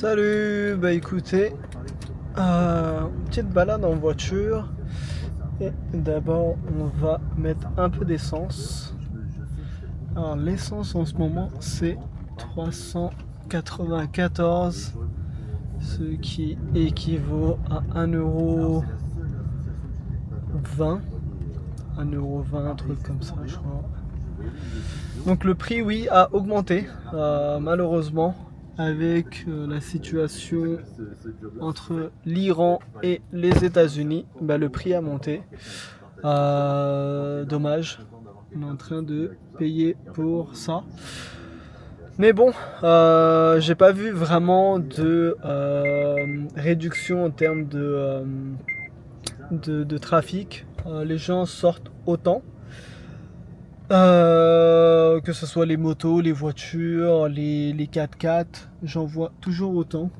Salut, bah écoutez, petite balade en voiture et d'abord on va mettre un peu d'essence. Alors l'essence en ce moment c'est 394, ce qui équivaut à 1,20 €, 1,20 €, un truc comme ça je crois. Donc le prix oui a augmenté malheureusement avec la situation entre l'Iran et les États-Unis, bah, le prix a monté. Dommage, on est en train de payer pour ça. Mais bon, j'ai pas vu vraiment de réduction en termes de trafic. Les gens sortent autant. Que ce soit les motos, les voitures, les 4x4, j'en vois toujours autant.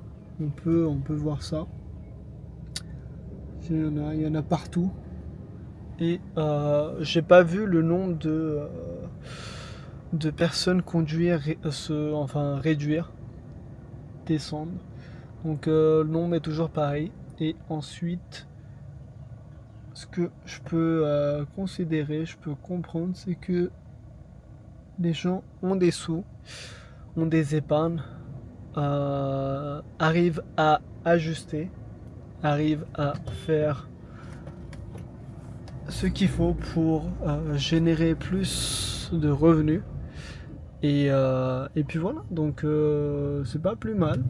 On peut voir ça. Il y en a partout. Et j'ai pas vu le nombre de personnes conduire, réduire, descendre. Donc le nombre est toujours pareil. Et ensuite, ce que je peux considérer, je peux comprendre, c'est que les gens ont des sous, ont des épargnes, arrivent à ajuster, arrivent à faire ce qu'il faut pour générer plus de revenus. Et puis voilà, donc c'est pas plus mal,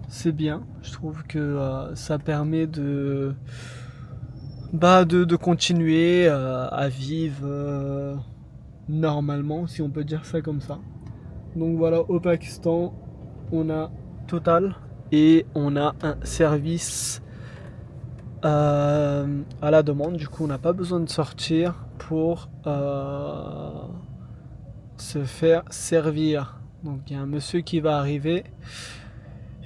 c'est bien. Je trouve que ça permet de continuer à vivre normalement, si on peut dire ça comme ça. Donc voilà, au Pakistan, on a Total et on a un service à la demande. Du coup, on n'a pas besoin de sortir pour se faire servir. Donc il y a un monsieur qui va arriver.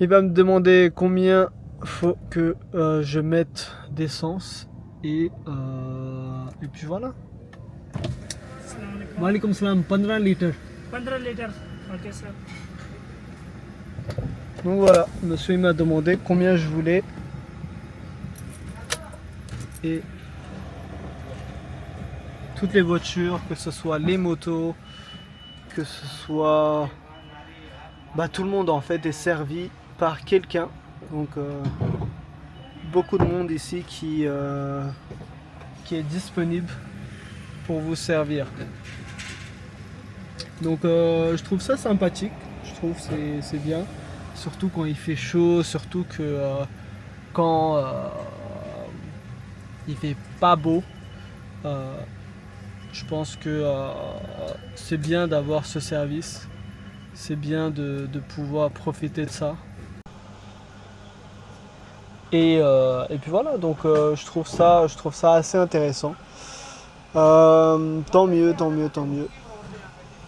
Il va me demander combien faut que je mette d'essence et puis voilà. Walaikum salam, 15 litres. 15 litres, ok sir. Donc voilà, monsieur il m'a demandé combien je voulais. Et toutes les voitures, que ce soit les motos, que ce soit tout le monde en fait est servi par quelqu'un. Donc beaucoup de monde ici qui est disponible pour vous servir. Donc je trouve ça sympathique, je trouve c'est bien, surtout quand il fait chaud, surtout que quand il fait pas beau. Je pense que c'est bien d'avoir ce service, c'est bien de pouvoir profiter de ça. Et puis voilà, donc je trouve ça assez intéressant. Tant mieux.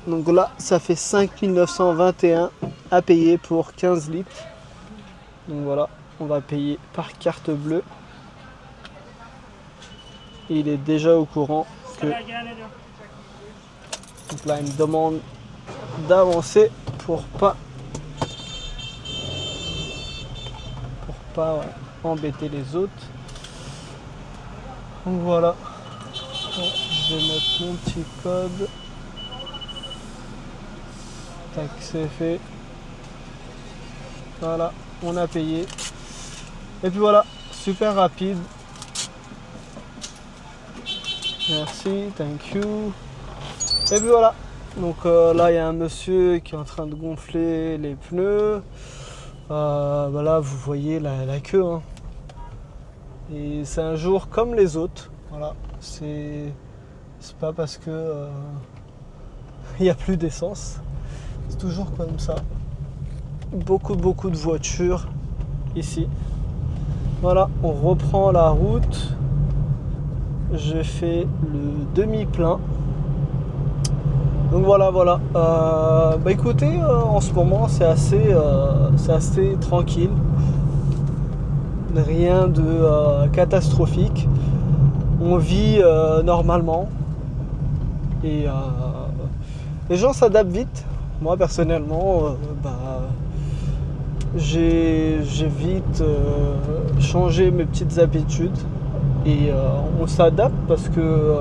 Donc là, ça fait 5 921 à payer pour 15 litres. Donc voilà, on va payer par carte bleue. Et il est déjà au courant que... Donc là, il me demande d'avancer pour pas embêter les autres. Donc voilà. Je vais mettre mon petit code. Tac, c'est fait. Voilà, on a payé. Et puis voilà, super rapide. Merci, thank you. Et puis voilà. Donc là, il y a un monsieur qui est en train de gonfler les pneus. Là, vous voyez la queue. Hein. Et c'est un jour comme les autres. Voilà, c'est pas parce que il n'y a plus d'essence. C'est toujours comme ça. Beaucoup de voitures ici. Voilà, on reprend la route. Je fais le demi-plein. Donc voilà. Écoutez, en ce moment c'est assez tranquille. Rien de catastrophique. On vit normalement. Et les gens s'adaptent vite. Moi personnellement, j'ai vite changé mes petites habitudes et on s'adapte parce que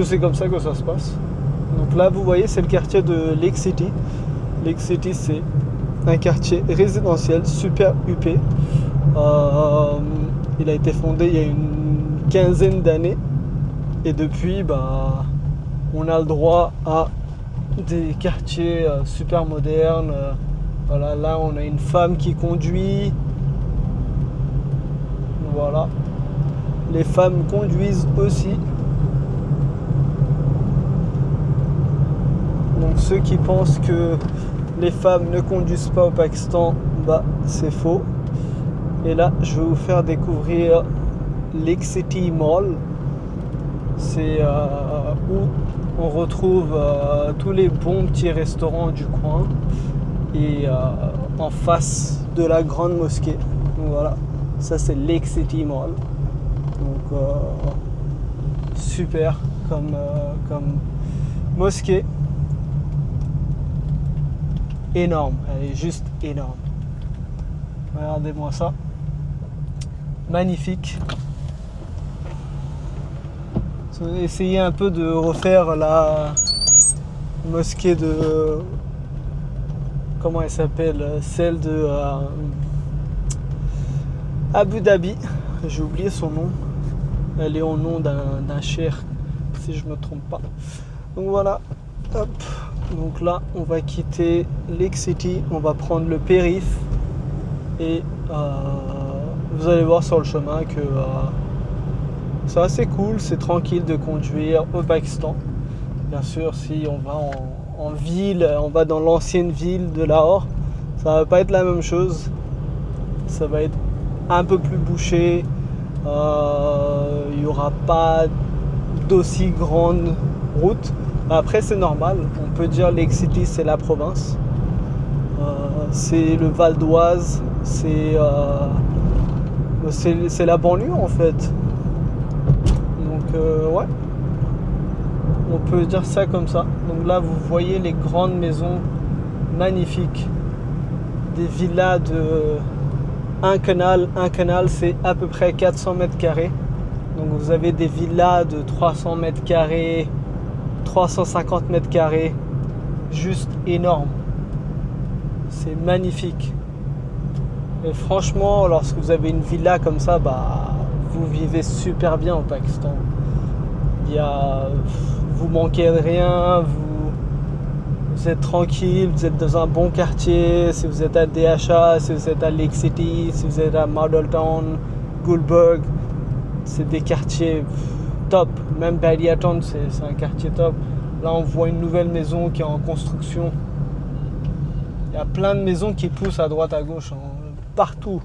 c'est comme ça que ça se passe. Donc là, vous voyez, c'est le quartier de Lake City. Lake City, c'est un quartier résidentiel super huppé. Il a été fondé il y a une quinzaine d'années et depuis, on a le droit à des quartiers super modernes. Voilà, là on a une femme qui conduit. Voilà. Les femmes conduisent aussi. Donc ceux qui pensent que les femmes ne conduisent pas au Pakistan, c'est faux. Et là, je vais vous faire découvrir Lake City Mall. C'est où on retrouve tous les bons petits restaurants du coin et en face de la grande mosquée. Donc voilà, ça c'est Lake City Mall. Donc super comme mosquée. Énorme, elle est juste énorme. Regardez-moi ça. Magnifique. Essayez un peu de refaire la mosquée de... Comment elle s'appelle? Celle de Abu Dhabi. J'ai oublié son nom. Elle est au nom d'un cheikh, si je ne me trompe pas. Donc voilà. Hop. Donc là, on va quitter Lake City. On va prendre le périph'. Et vous allez voir sur le chemin que c'est assez cool, c'est tranquille de conduire au Pakistan. Bien sûr, si on va en ville, on va dans l'ancienne ville de Lahore, ça va pas être la même chose. Ça va être un peu plus bouché. Il n'y aura pas d'aussi grande route. Après, c'est normal. On peut dire Lake City, c'est la province. C'est le Val d'Oise. C'est la banlieue en fait. Donc ouais, on peut dire ça comme ça. Donc là vous voyez les grandes maisons magnifiques, des villas de un canal c'est à peu près 400 mètres carrés. Donc vous avez des villas de 300 mètres carrés, 350 mètres carrés, juste énorme. C'est magnifique. Et franchement, lorsque vous avez une villa comme ça, vous vivez super bien au Pakistan. Vous manquez de rien, vous êtes tranquille, vous êtes dans un bon quartier. Si vous êtes à DHA, si vous êtes à Lake City, si vous êtes à Model Town, Gulberg, c'est des quartiers top. Même Badiaton, c'est un quartier top. Là, on voit une nouvelle maison qui est en construction. Il y a plein de maisons qui poussent à droite, à gauche, partout.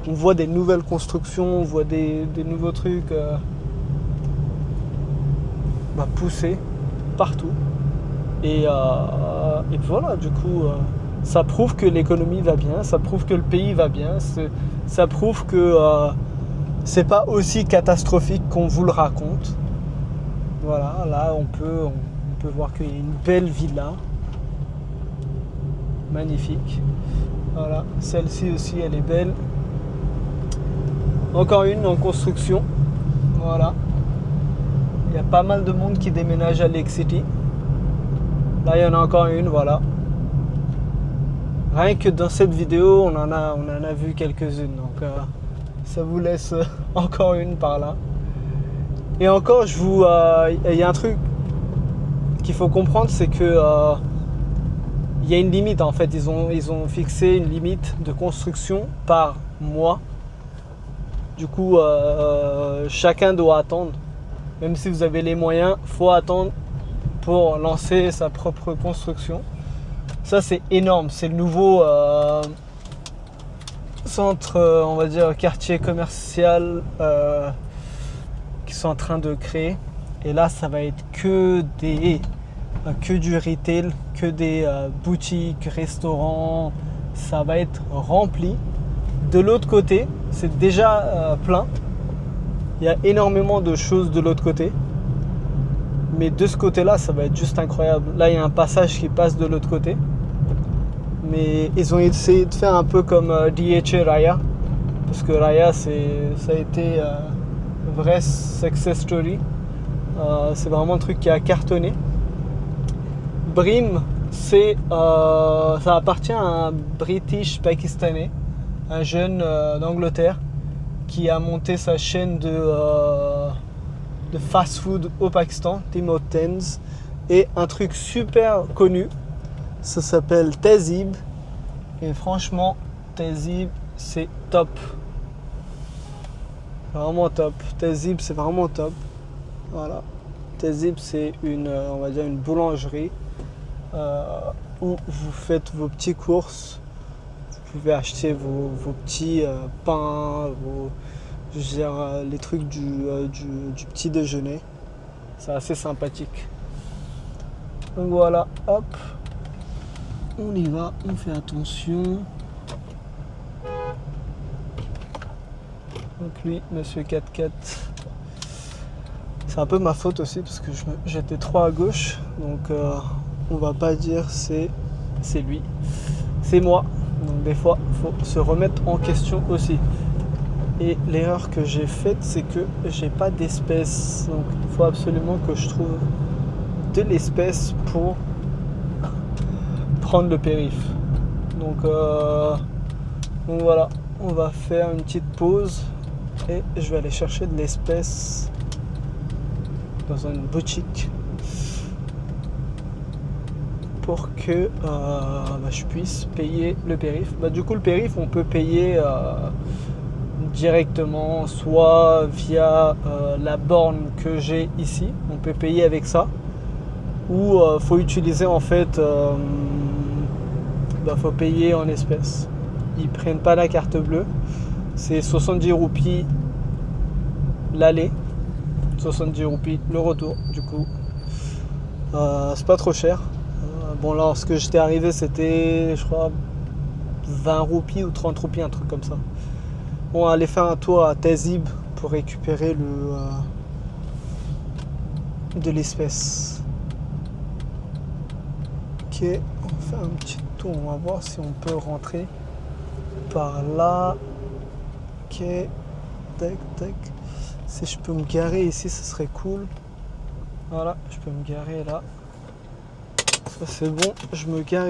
On voit des nouvelles constructions, on voit des nouveaux trucs pousser partout. Et voilà, du coup, ça prouve que l'économie va bien, ça prouve que le pays va bien, ça prouve que c'est pas aussi catastrophique qu'on vous le raconte. Voilà, là on peut voir qu'il y a une belle villa. Magnifique. Voilà, celle-ci aussi elle est belle. Encore une en construction. Voilà. Il y a pas mal de monde qui déménage à Lake City. Là il y en a encore une, voilà. Rien que dans cette vidéo on en a vu quelques-unes. Donc ça vous laisse encore une par là. Et encore il y a un truc qu'il faut comprendre, c'est que il y a une limite en fait, ils ont fixé une limite de construction par mois. Du coup, chacun doit attendre. Même si vous avez les moyens, il faut attendre pour lancer sa propre construction. Ça c'est énorme, c'est le nouveau centre, on va dire quartier commercial qu'ils sont en train de créer. Et là ça va être que du retail, que des boutiques, restaurants, ça va être rempli. De l'autre côté, c'est déjà plein. Il y a énormément de choses de l'autre côté. Mais de ce côté-là, ça va être juste incroyable. Là, il y a un passage qui passe de l'autre côté. Mais ils ont essayé de faire un peu comme DH et Raya. Parce que Raya, ça a été une vraie success story. C'est vraiment un truc qui a cartonné. Brim, ça appartient à un British pakistanais, un jeune d'Angleterre qui a monté sa chaîne de fast-food au Pakistan, Tim Hortons, et un truc super connu, ça s'appelle Tehzeeb, et franchement, Tehzeeb, c'est top. Vraiment top. Tehzeeb, c'est vraiment top. Voilà. Tehzeeb, c'est on va dire une boulangerie où vous faites vos petites courses. Vous pouvez acheter vos petits pains, les trucs du petit déjeuner. C'est assez sympathique. Donc voilà, hop. On y va, on fait attention. Donc lui, monsieur 4x4. C'est un peu ma faute aussi parce que j'étais trop à gauche. Donc on va pas dire c'est lui. C'est moi. Donc des fois, il faut se remettre en question aussi. Et l'erreur que j'ai faite, c'est que j'ai pas d'espèce. Donc il faut absolument que je trouve de l'espèce pour prendre le périph. Donc voilà, on va faire une petite pause et je vais aller chercher de l'espèce dans une boutique pour que je puisse payer le périph. Du coup, le périph, on peut payer directement, soit via la borne que j'ai ici, on peut payer avec ça, ou faut utiliser en fait, faut payer en espèces. Ils prennent pas la carte bleue, c'est 70 roupies l'aller, 70 roupies le retour, du coup c'est pas trop cher. Lorsque j'étais arrivé, c'était, je crois, 20 roupies ou 30 roupies, un truc comme ça. Bon, aller faire un tour à Tehzeeb pour récupérer de l'espèce. Ok, on fait un petit tour, on va voir si on peut rentrer par là. Ok, tac, tac. Si je peux me garer ici, ce serait cool. Voilà, je peux me garer là. Ça c'est bon, je me gare